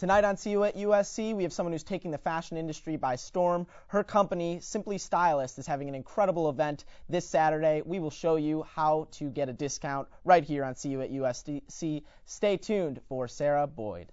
Tonight on See You at USC, we have someone who's taking the fashion industry by storm. Her company, Simply Stylist, is having an incredible event this Saturday. We will show you how to get a discount right here on See You at USC. Stay tuned for Sarah Boyd.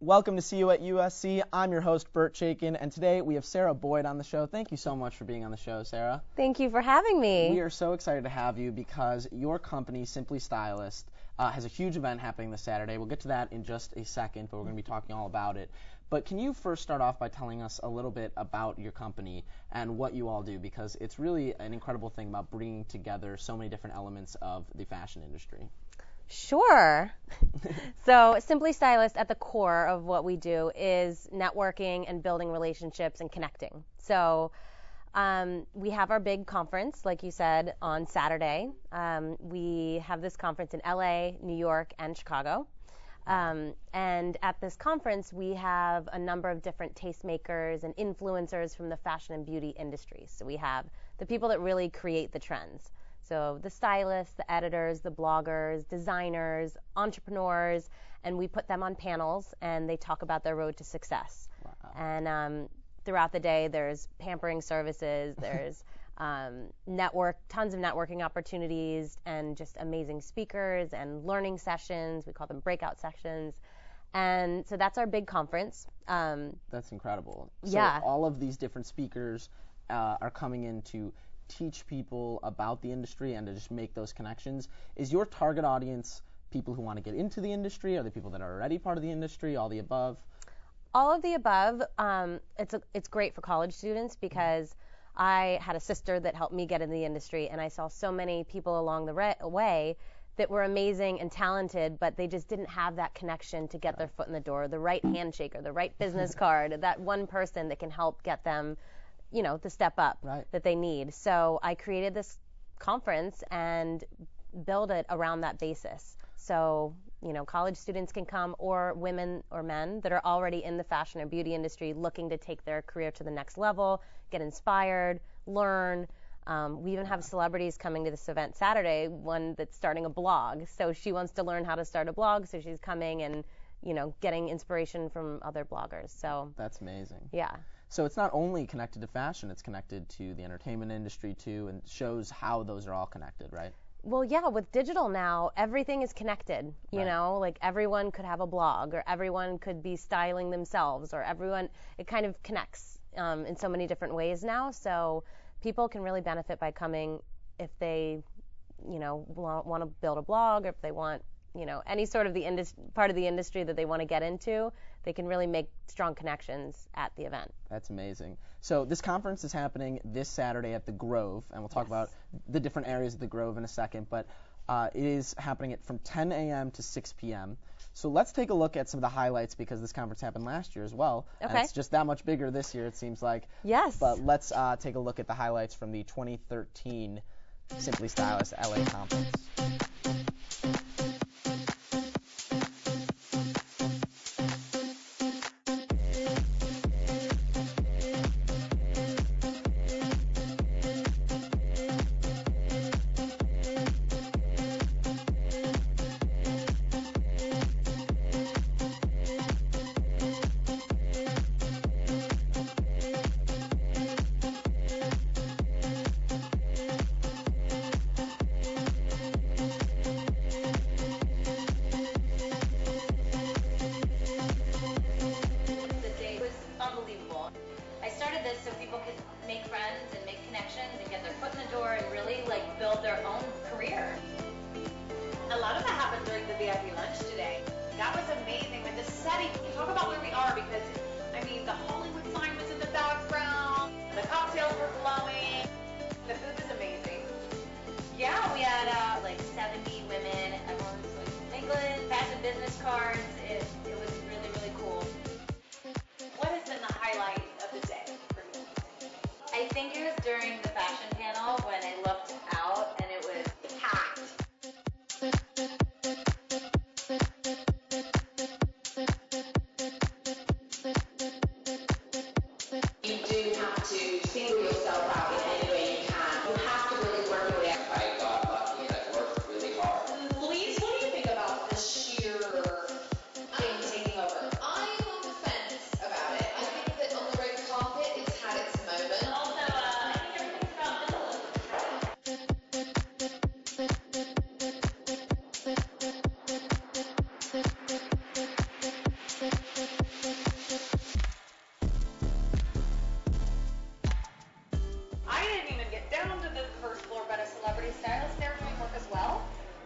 Welcome to See You at USC. I'm your host, Bert Chaikin, and today we have Sarah Boyd on the show. Thank you so much for being on the show, Sarah. Thank you for having me. We are so excited to have you because your company, Simply Stylist, has a huge event happening this Saturday. We'll get to that in just a second, but we're going to be talking all about it. But can you first start off by telling us a little bit about your company and what you all do? Because it's really an incredible thing about bringing together so many different elements of the fashion industry. Sure. So Simply Stylist, at the core of what we do is networking and building relationships and connecting. So we have our big conference, like you said, on Saturday. We have this conference in LA, New York, and Chicago. And at this conference, we have a number of different tastemakers and influencers from the fashion and beauty industries. So we have the people that really create the trends. So the stylists, the editors, the bloggers, designers, entrepreneurs, and we put them on panels and they talk about their road to success. Wow. And throughout the day, there's pampering services, there's tons of networking opportunities, and just amazing speakers and learning sessions. We call them breakout sessions. And so that's our big conference. That's incredible. So yeah. All of these different speakers are coming in to teach people about the industry and to just make those connections. Is your target audience people who want to get into the industry? Are they people that are already part of the industry? All the above? All of the above. It's great for college students because I had a sister that helped me get in the industry, and I saw so many people along the way that were amazing and talented, but they just didn't have that connection to get their foot in the door, the right handshake or the right business card, that one person that can help get them the step up that they need. So I created this conference and build it around that basis. So, college students can come, or women or men that are already in the fashion or beauty industry looking to take their career to the next level, get inspired, learn. We even have celebrities coming to this event Saturday, one that's starting a blog. So she wants to learn how to start a blog, so she's coming and, getting inspiration from other bloggers. So that's amazing. Yeah. So it's not only connected to fashion, it's connected to the entertainment industry too, and shows how those are all connected, right? Well, yeah, with digital now, everything is connected, like everyone could have a blog, or everyone could be styling themselves, or it kind of connects in so many different ways now. So people can really benefit by coming if they, want to build a blog, or if they want, any sort of part of the industry that they want to get into. They can really make strong connections at the event. That's amazing. So this conference is happening this Saturday at the Grove, and we'll talk about the different areas of the Grove in a second, but it is happening from 10 a.m. to 6 p.m. So let's take a look at some of the highlights, because this conference happened last year as well. Okay. And it's just that much bigger this year, it seems like. Yes. But let's take a look at the highlights from the 2013 Simply Stylist LA conference. So people could make friends and make connections and get their foot in the door and really build their own career. A lot of that happened during the VIP lunch today. That was amazing. With the setting, talk about where we are, because the Hollywood sign was in the background, the cocktails were flowing, the food was amazing. Yeah, we had 70 women. Everyone's think it was during the fashion panel when I looked out and it was packed. You do have to single yourself out in any way you can. You have to really work your way out. I got lucky and I worked really hard. Louise, what do you think about the sheer thing taking over? I'm on the fence about it. I think that on the red carpet it's had its moment. Also, I think everything's about minimalism. I didn't even get down to the first floor, but a celebrity stylist there doing work as well.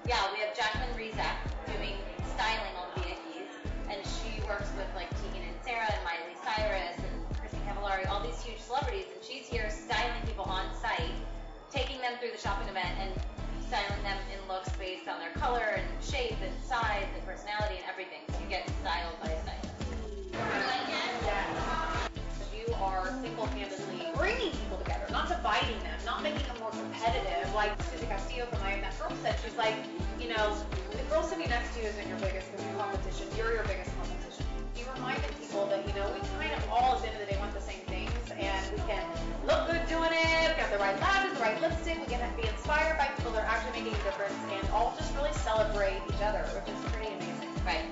Yeah, we have Jacqueline Rizak doing styling on VIPs, and she works with like Tegan and Sarah and Miley Cyrus and Christine Cavallari, all these huge celebrities, and she's here styling people on site, taking them through the shopping event and styling them in looks based on their color and shape and size and personality and everything. So you get styled by a stylist. You are single-handedly bringing people together, not dividing them, not making them more competitive. Like Susie Castillo from I Am That Girl said, she's like, you know, the girl sitting next to you isn't your biggest competition. You're your biggest competition. You reminded people that, you know, we kind of all, at the end of the day, want the same things, and we can look good doing it. We got the right lashes, the right lipstick. We can be inspired by people that are actually making a difference, and all just really celebrate each other, which is pretty amazing. Right.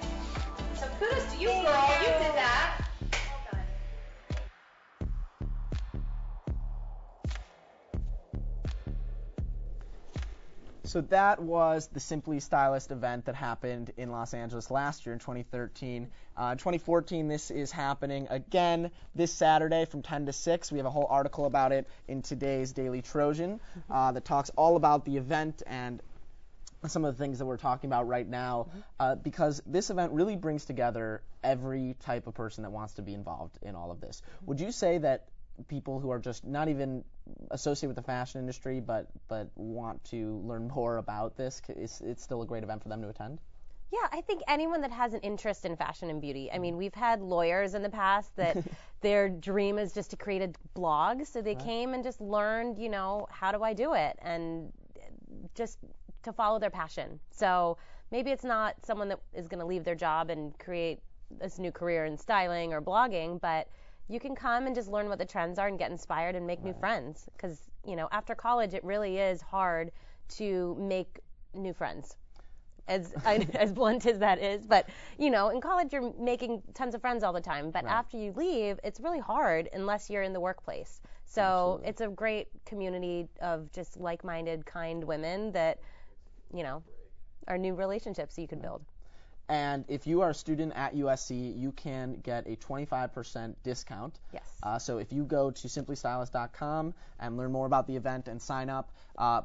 So kudos to you, girl. You did that. Well done. So that was the Simply Stylist event that happened in Los Angeles last year in 2013. 2014, this is happening again this Saturday from 10 to 6. We have a whole article about it in today's Daily Trojan that talks all about the event and some of the things that we're talking about right now, because this event really brings together every type of person that wants to be involved in all of this. Would you say that people who are just not even associated with the fashion industry but want to learn more about this, it's still a great event for them to attend? Yeah, I think anyone that has an interest in fashion and beauty. I mean, we've had lawyers in the past that their dream is just to create a blog, so they came and just learned, you know, how do I do it, and just to follow their passion. So maybe it's not someone that is going to leave their job and create this new career in styling or blogging, but you can come and just learn what the trends are and get inspired and make new friends. Because, you know, after college, it really is hard to make new friends. As blunt as that is, but you know, in college you're making tons of friends all the time, but after you leave, it's really hard unless you're in the workplace. So Absolutely. It's a great community of just like-minded, kind women that, you know, are new relationships you can build. And if you are a student at USC, you can get a 25% discount. Yes. So if you go to simplystylist.com and learn more about the event and sign up,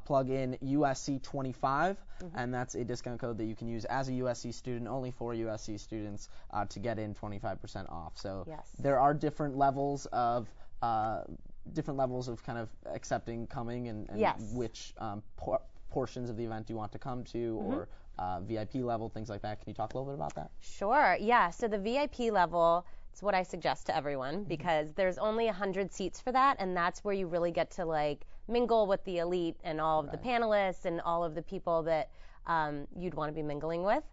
plug in USC25, and that's a discount code that you can use as a USC student, only for USC students, to get in 25% off. So there are different levels of kind of accepting coming and which portions of the event you want to come to, or VIP level, things like that. Can you talk a little bit about that? Sure. Yeah. So the VIP level, it's what I suggest to everyone, because there's only 100 seats for that, and that's where you really get to like mingle with the elite and all of the panelists and all of the people that you'd want to be mingling with.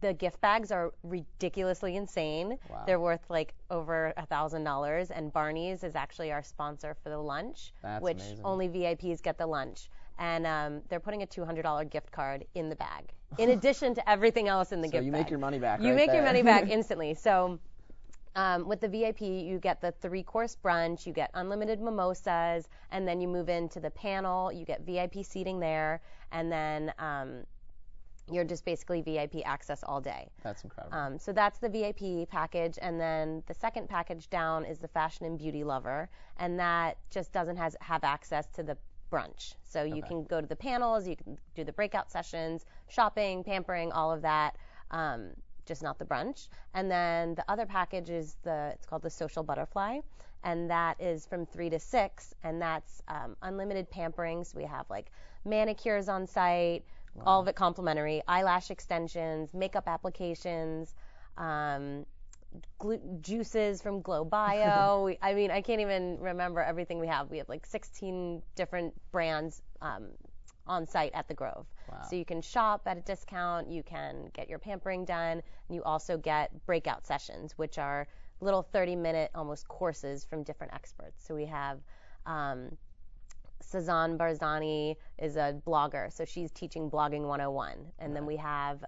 The gift bags are ridiculously insane. Wow. They're worth like over $1,000, and Barney's is actually our sponsor for the lunch, which amazing. Only VIPs get the lunch. And they're putting a $200 gift card in the bag, in addition to everything else in the gift bag. So you make your money back. You right make there. your money back instantly. So with the VIP, you get the 3-course brunch, you get unlimited mimosas, and then you move into the panel. You get VIP seating there, and then you're just basically VIP access all day. That's incredible. So that's the VIP package, and then the second package down is the fashion and beauty lover, and that just doesn't have access to the brunch. So you can go to the panels, you can do the breakout sessions, shopping, pampering, all of that, just not the brunch. And then the other package is it's called the Social Butterfly, and that is from 3 to 6, and that's unlimited pampering. So we have like manicures on site, all of it complimentary, eyelash extensions, makeup applications, juices from Glow Bio. I mean, I can't even remember everything we have. We have like 16 different brands on site at the Grove. Wow. So you can shop at a discount, you can get your pampering done, and you also get breakout sessions, which are little 30-minute almost courses from different experts. So we have Sazan Barzani is a blogger, so she's teaching blogging 101. And then we have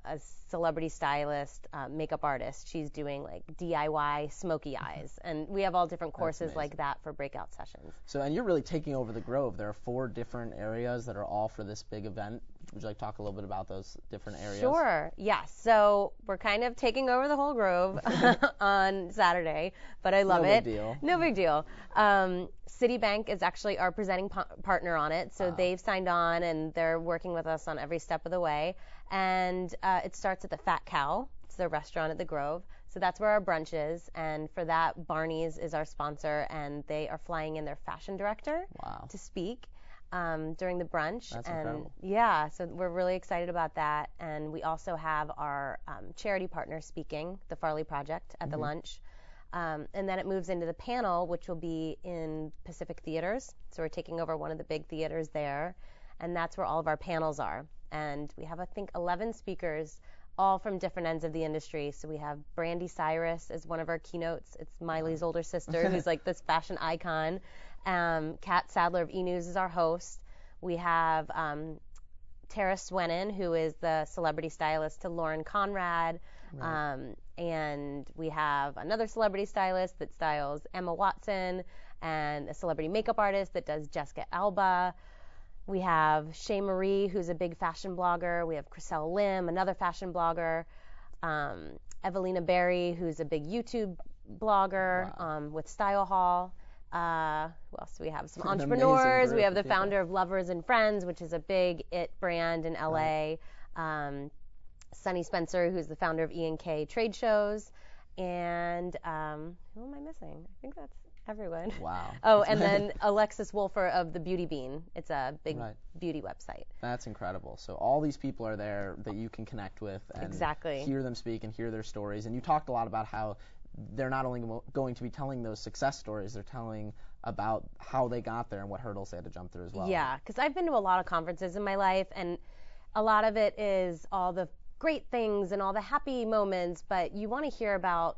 a celebrity stylist, makeup artist. She's doing like DIY smoky eyes. And we have all different courses like that for breakout sessions. So, and you're really taking over the Grove. There are 4 different areas that are all for this big event. Would you like to talk a little bit about those different areas? Sure, yes. So we're kind of taking over the whole Grove on Saturday, but I love it. No big deal. Citibank is actually our presenting partner on it, so they've signed on and they're working with us on every step of the way. And it starts at the Fat Cow. It's the restaurant at the Grove. So that's where our brunch is. And for that, Barney's is our sponsor, and they are flying in their fashion director to speak during the brunch. That's and incredible. Yeah, so we're really excited about that. And we also have our charity partner speaking, the Farley Project, at the lunch. And then it moves into the panel, which will be in Pacific Theaters. So we're taking over one of the big theaters there, and that's where all of our panels are. And we have, I think, 11 speakers, all from different ends of the industry. So we have Brandy Cyrus as one of our keynotes. It's Miley's older sister, who's like this fashion icon. Kat Sadler of E! News is our host. We have Tara Swenin, who is the celebrity stylist to Lauren Conrad. And we have another celebrity stylist that styles Emma Watson, and a celebrity makeup artist that does Jessica Alba. We have Shea Marie, who's a big fashion blogger. We have Chriselle Lim, another fashion blogger. Evelina Berry, who's a big YouTube blogger with Style Hall. Who else do we have? Some entrepreneurs. We have the founder of Lovers and Friends, which is a big IT brand in LA. Sunny Spencer, who's the founder of E&K Trade Shows. And who am I missing? I think that's everyone. Wow. Oh, and then Alexis Wolfer of the Beauty Bean. It's a big beauty website. That's incredible. So all these people are there that you can connect with and hear them speak and hear their stories. And you talked a lot about how they're not only going to be telling those success stories, they're telling about how they got there and what hurdles they had to jump through as well. Yeah, because I've been to a lot of conferences in my life, and a lot of it is all the great things and all the happy moments, but you want to hear about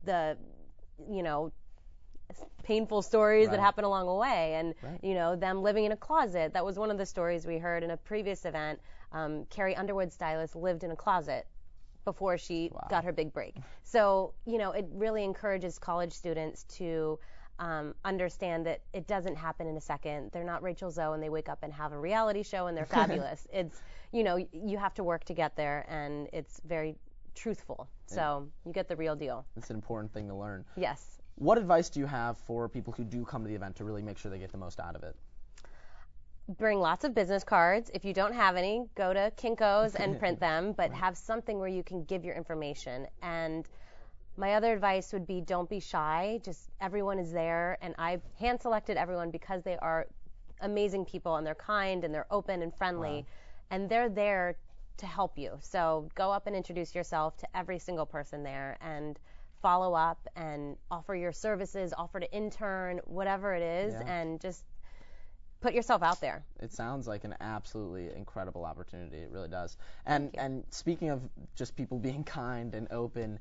the painful stories that happen along the way, and them living in a closet. That was one of the stories we heard in a previous event. Carrie Underwood's stylist lived in a closet before she got her big break. So it really encourages college students to understand that it doesn't happen in a second. They're not Rachel Zoe and they wake up and have a reality show and they're fabulous. It's you have to work to get there, and it's very truthful. So you get the real deal. It's an important thing to learn. Yes. What advice do you have for people who do come to the event to really make sure they get the most out of it? Bring lots of business cards. If you don't have any, go to Kinko's and print them, but have something where you can give your information. And my other advice would be, don't be shy. Just everyone is there, and I hand selected everyone because they are amazing people, and they're kind and they're open and friendly, and they're there to help you. So go up and introduce yourself to every single person there, and follow up and offer your services, offer to intern, whatever it is, and just put yourself out there. It sounds like an absolutely incredible opportunity. It really does. And speaking of just people being kind and open,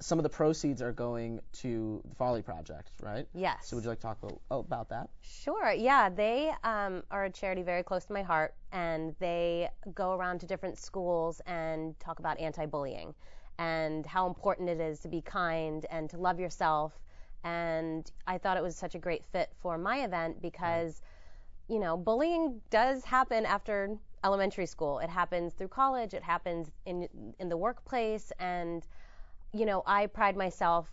some of the proceeds are going to the Farley Project, right? Yes. So would you like to talk about that? Sure. Yeah, they are a charity very close to my heart, and they go around to different schools and talk about anti-bullying and how important it is to be kind and to love yourself. And I thought it was such a great fit for my event because bullying does happen after elementary school. It happens through college. It happens in the workplace. And, I pride myself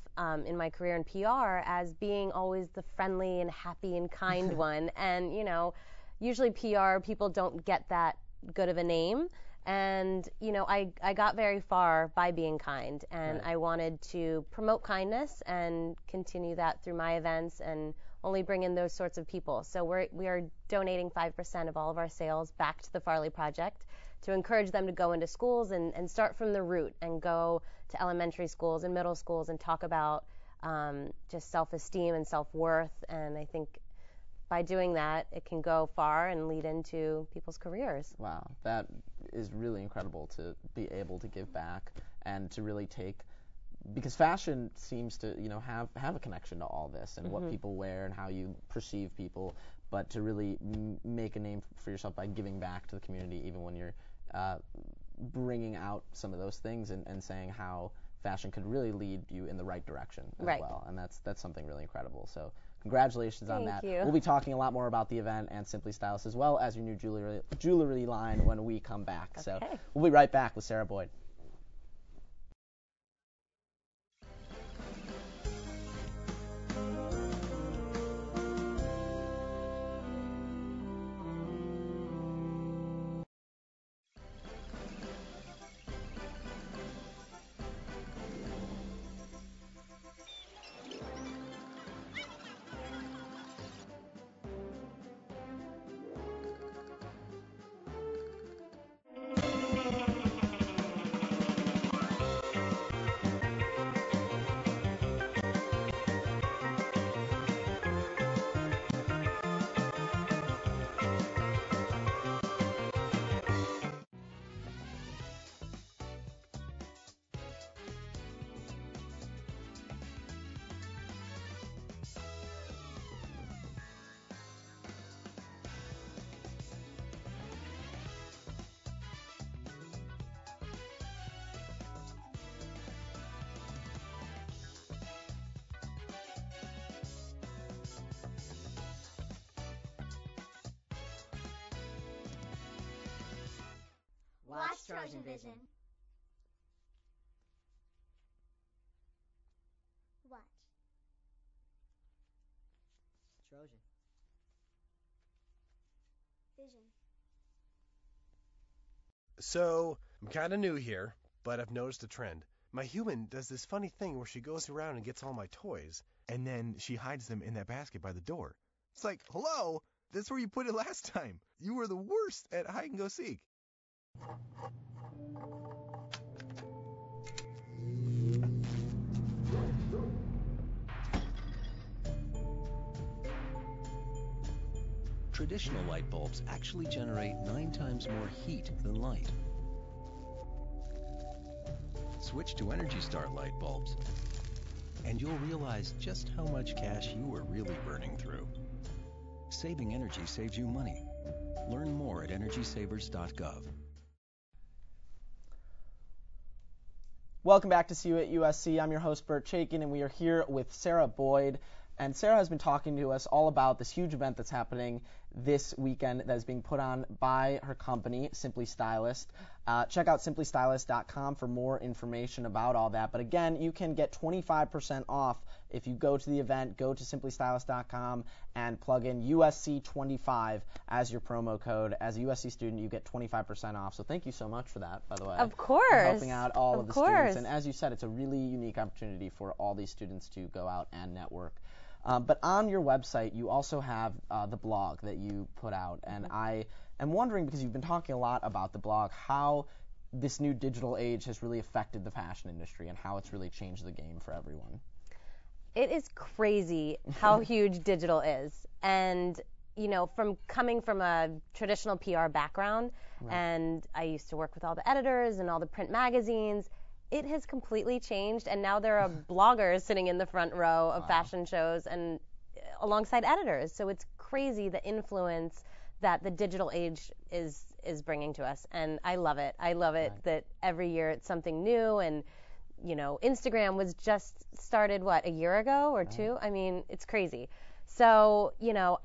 in my career in PR as being always the friendly and happy and kind one. And, usually PR people don't get that good of a name. And, I got very far by being kind. And I wanted to promote kindness and continue that through my events and only bring in those sorts of people. So we are donating 5% of all of our sales back to the Farley Project to encourage them to go into schools and start from the root and go to elementary schools and middle schools and talk about just self-esteem and self-worth. And I think by doing that, it can go far and lead into people's careers. Wow, that is really incredible to be able to give back and to really take, because fashion seems to, have a connection to all this and what people wear and how you perceive people, but to really make a name for yourself by giving back to the community, even when you're bringing out some of those things and saying how fashion could really lead you in the right direction as well. And that's something really incredible. So congratulations on that. Thank you. We'll be talking a lot more about the event and Simply Stylist as well as your new jewelry line when we come back. Okay. So we'll be right back with Sarah Boyd. Watch Trojan Vision. Watch. Trojan. Vision. So, I'm kind of new here, but I've noticed a trend. My human does this funny thing where she goes around and gets all my toys, and then she hides them in that basket by the door. It's like, hello, that's where you put it last time. You were the worst at hide and go seek. Traditional light bulbs actually generate 9 times more heat than light. Switch to Energy Star light bulbs, and you'll realize just how much cash you were really burning through. Saving energy saves you money. Learn more at energysavers.gov. Welcome back to See You at USC. I'm your host, Bert Chaikin, and we are here with Sarah Boyd. And Sarah has been talking to us all about this huge event that's happening this weekend that is being put on by her company, Simply Stylist. Check out simplystylist.com for more information about all that. But again, you can get 25% off if you go to the event. Go to simplystylist.com and plug in USC25 as your promo code. As a USC student, you get 25% off. So thank you so much for that, by the way. Of course. For helping out all of the students. And Of as you said, it's a really unique opportunity for all these students to go out and network. But on your website, you also have the blog that you put out. And I am wondering, because you've been talking a lot about the blog, how this new digital age has really affected the fashion industry and how it's really changed the game for everyone. It is crazy how huge digital is. And, you know, coming from a traditional PR background, and I used to work with all the editors and all the print magazines, it has completely changed, and now there are bloggers sitting in the front row of fashion shows and alongside editors. So it's crazy the influence that the digital age is bringing to us, and I love it. I love it that every year it's something new, and you know, Instagram was just started a year ago or two. I mean, it's crazy. So you know,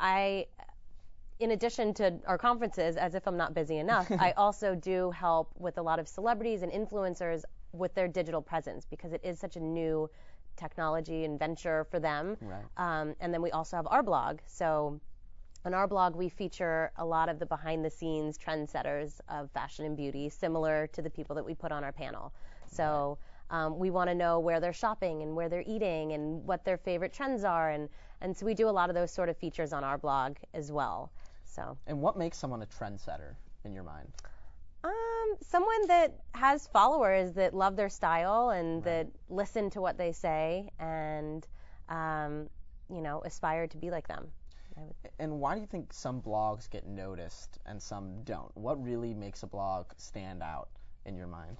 in addition to our conferences, as if I'm not busy enough, I also do help with a lot of celebrities and influencers with their digital presence, because it is such a new technology and venture for them. And then we also have our blog. So on our blog, we feature a lot of the behind-the-scenes trendsetters of fashion and beauty, similar to the people that we put on our panel. So we want to know where they're shopping and where they're eating and what their favorite trends are. And so we do a lot of those sort of features on our blog as well. So. And what makes someone a trendsetter in your mind? Someone that has followers that love their style and that listen to what they say and, aspire to be like them. And why do you think some blogs get noticed and some don't? What really makes a blog stand out in your mind?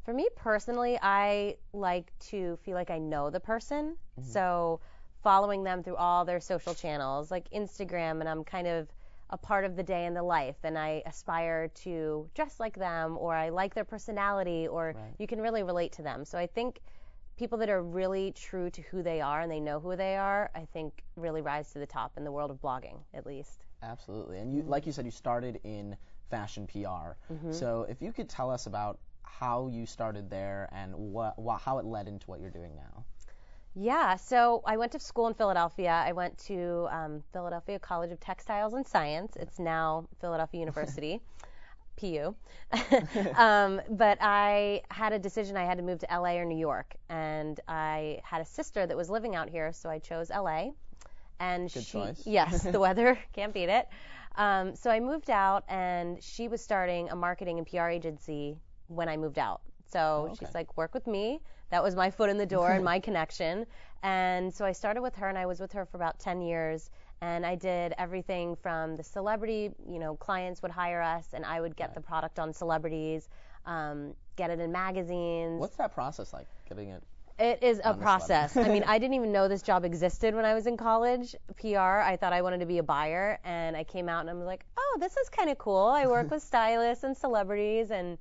For me personally, I like to feel like I know the person. So following them through all their social channels, like Instagram, and I'm kind of a part of the day in the life, and I aspire to dress like them, or I like their personality, or you can really relate to them. So I think people that are really true to who they are and they know who they are, I think really rise to the top in the world of blogging, at least. Absolutely. And you, like you said, you started in fashion PR. So if you could tell us about how you started there and how it led into what you're doing now. Yeah, so I went to school in Philadelphia. I went to Philadelphia College of Textiles and Science. It's now Philadelphia University, PU. But I had a decision. I had to move to LA or New York. And I had a sister that was living out here, so I chose LA. And Good choice. Yes, the weather, can't beat it. So I moved out, and she was starting a marketing and PR agency when I moved out. So she's like, work with me. That was my foot in the door and my connection. And so I started with her, and I was with her for about 10 years. And I did everything from the celebrity, clients would hire us, and I would get the product on celebrities, get it in magazines. What's that process like, getting it? It is a process. I mean, I didn't even know this job existed when I was in college, PR. I thought I wanted to be a buyer, and I came out and I'm like, oh, this is kind of cool. I work with stylists and celebrities, and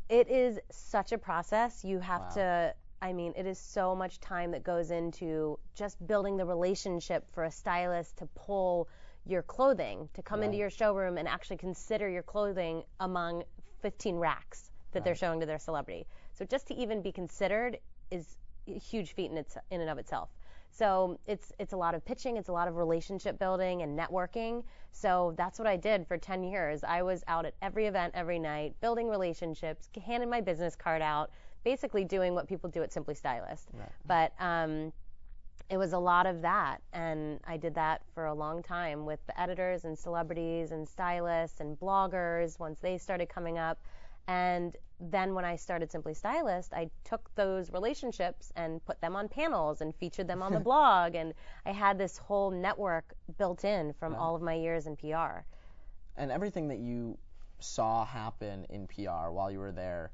it is such a process. You have to, it is so much time that goes into just building the relationship for a stylist to pull your clothing, to come into your showroom and actually consider your clothing among 15 racks that they're showing to their celebrity. So just to even be considered is a huge feat in and of itself. So it's a lot of pitching, it's a lot of relationship building and networking. So that's what I did for 10 years. I was out at every event every night, building relationships, handing my business card out, basically doing what people do at Simply Stylist. But it was a lot of that, and I did that for a long time with the editors and celebrities and stylists and bloggers once they started coming up. And then when I started Simply Stylist, I took those relationships and put them on panels and featured them on the blog. And I had this whole network built in from all of my years in PR. And everything that you saw happen in PR while you were there,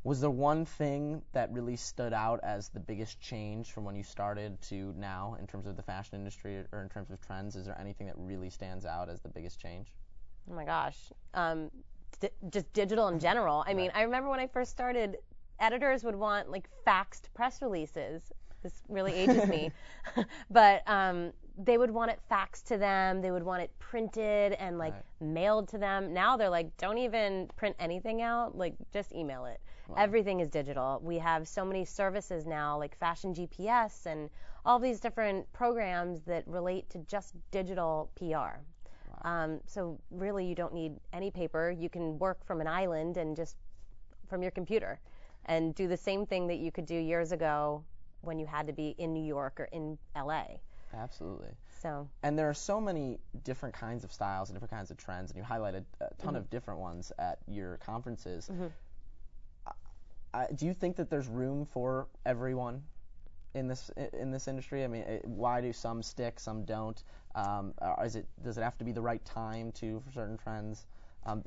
was there one thing that really stood out as the biggest change from when you started to now in terms of the fashion industry or in terms of trends? Is there anything that really stands out as the biggest change? Oh my gosh. Just digital in general. I mean, I remember when I first started, editors would want like faxed press releases. This really ages me. But they would want it faxed to them. They would want it printed and mailed to them. Now they're like, don't even print anything out. Like, just email it. Everything is digital. We have so many services now, like Fashion GPS and all these different programs that relate to just digital PR. So really, you don't need any paper. You can work from an island and just from your computer and do the same thing that you could do years ago when you had to be in New York or in LA. Absolutely. So. And there are so many different kinds of styles and different kinds of trends, and you highlighted a ton of different ones at your conferences. Do you think that there's room for everyone in this industry? I mean, why do some stick, some don't? Does it have to be the right time for certain trends?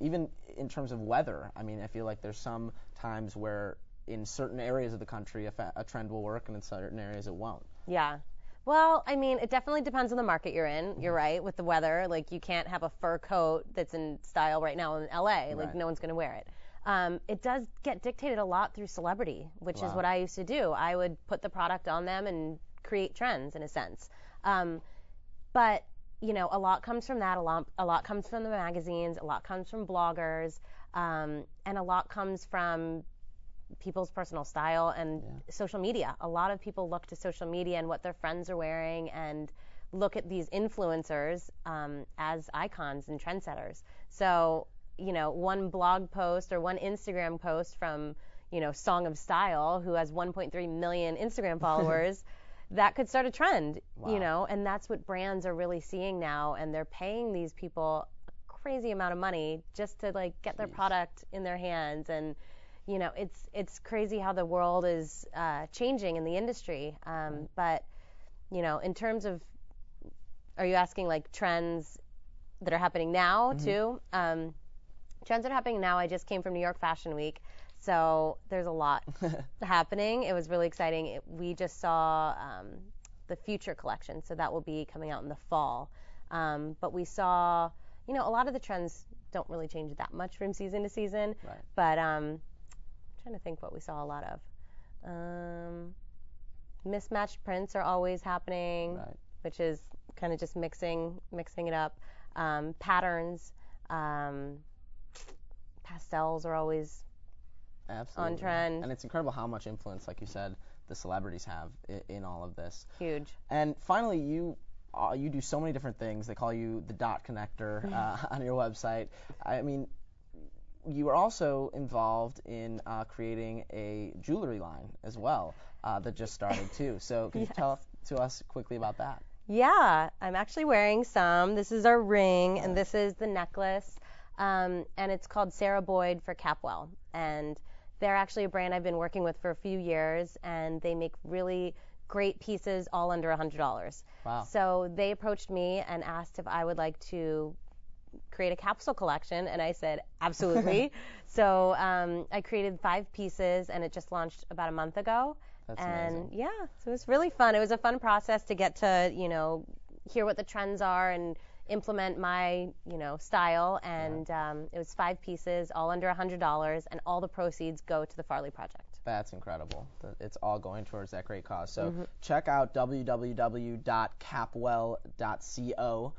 Even in terms of weather, I mean, I feel like there's some times where in certain areas of the country a trend will work and in certain areas it won't. Yeah. Well, I mean, it definitely depends on the market you're in. You're right with the weather. Like, you can't have a fur coat that's in style right now in LA. Like, no one's going to wear it. It does get dictated a lot through celebrity, which is what I used to do. I would put the product on them and create trends in a sense. But, a lot comes from that. A lot comes from the magazines. A lot comes from bloggers. And a lot comes from people's personal style and social media. A lot of people look to social media and what their friends are wearing and look at these influencers as icons and trendsetters. So, one blog post or one Instagram post from, Song of Style, who has 1.3 million Instagram followers, that could start a trend, and that's what brands are really seeing now, and they're paying these people crazy amount of money just to like get their product in their hands. And you know, it's crazy how the world is changing in the industry. But you know, in terms of, are you asking like trends that are happening now too? Trends that are happening now. I just came from New York Fashion Week, so there's a lot happening. It was really exciting. We just saw the Future collection, so that will be coming out in the fall. But we saw, you know, a lot of the trends don't really change that much from season to season. Right. But I'm trying to think what we saw a lot of. Mismatched prints are always happening, Right. which is kind of just mixing it up. Patterns, pastels are always Absolutely. on trend. And it's incredible how much influence, like you said, the celebrities have in all of this. Huge. And finally, you do so many different things. They call you the dot connector on your website. I mean, you are also involved in creating a jewelry line as well that just started too. So could you tell to us quickly about that? Yeah, I'm actually wearing some. This is our ring, and this is the necklace, and it's called Sarah Boyd for Capwell. And they're actually a brand I've been working with for a few years, and they make really great pieces all under $100. Wow. So they approached me and asked if I would like to create a capsule collection, and I said absolutely. So I created 5 pieces, and it just launched about a month ago. That's and amazing. yeah, so it was really fun. It was a fun process to get to, you know, hear what the trends are and implement my, you know, style. And it was 5 pieces, all under $100, and all the proceeds go to the Farley Project. That's incredible. It's all going towards that great cause. So check out www.capwell.co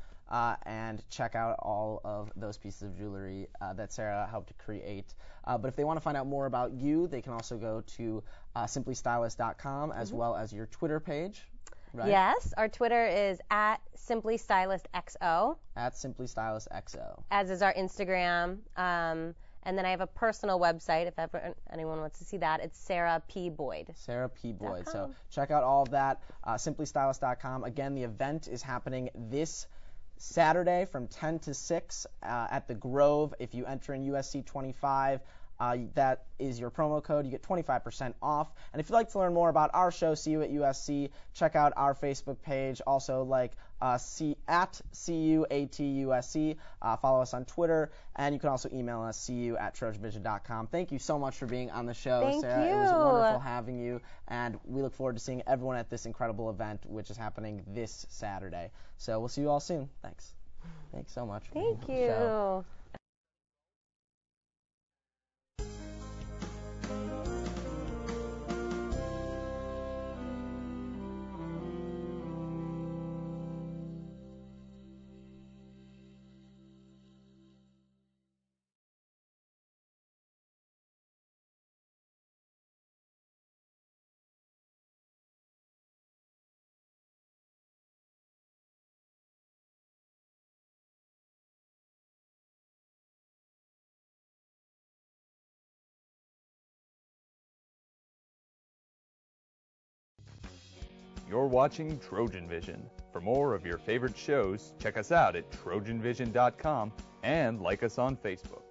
and check out all of those pieces of jewelry that Sarah helped to create. But if they want to find out more about you, they can also go to simplystylist.com as well as your Twitter page. Right? Yes, our Twitter is at simplystylistxo. At simplystylistxo. As is our Instagram. And then I have a personal website, if anyone wants to see that. It's Sarah P. Boyd. Sarah P. Boyd. So check out all of that, simplystylist.com. Again, the event is happening this Saturday from 10 to 6 at the Grove. If you enter in USC 25, that is your promo code. You get 25% off. And if you'd like to learn more about our show, See You at USC, check out our Facebook page. Also, like at CUATUSC. Follow us on Twitter. And you can also email us, CU@TrojanVision.com. Thank you so much for being on the show, Thank Sarah. you. It was wonderful having you. And we look forward to seeing everyone at this incredible event, which is happening this Saturday. So we'll see you all soon. Thanks. Thanks so much. Thank you. You're watching Trojan Vision. For more of your favorite shows, check us out at trojanvision.com and like us on Facebook.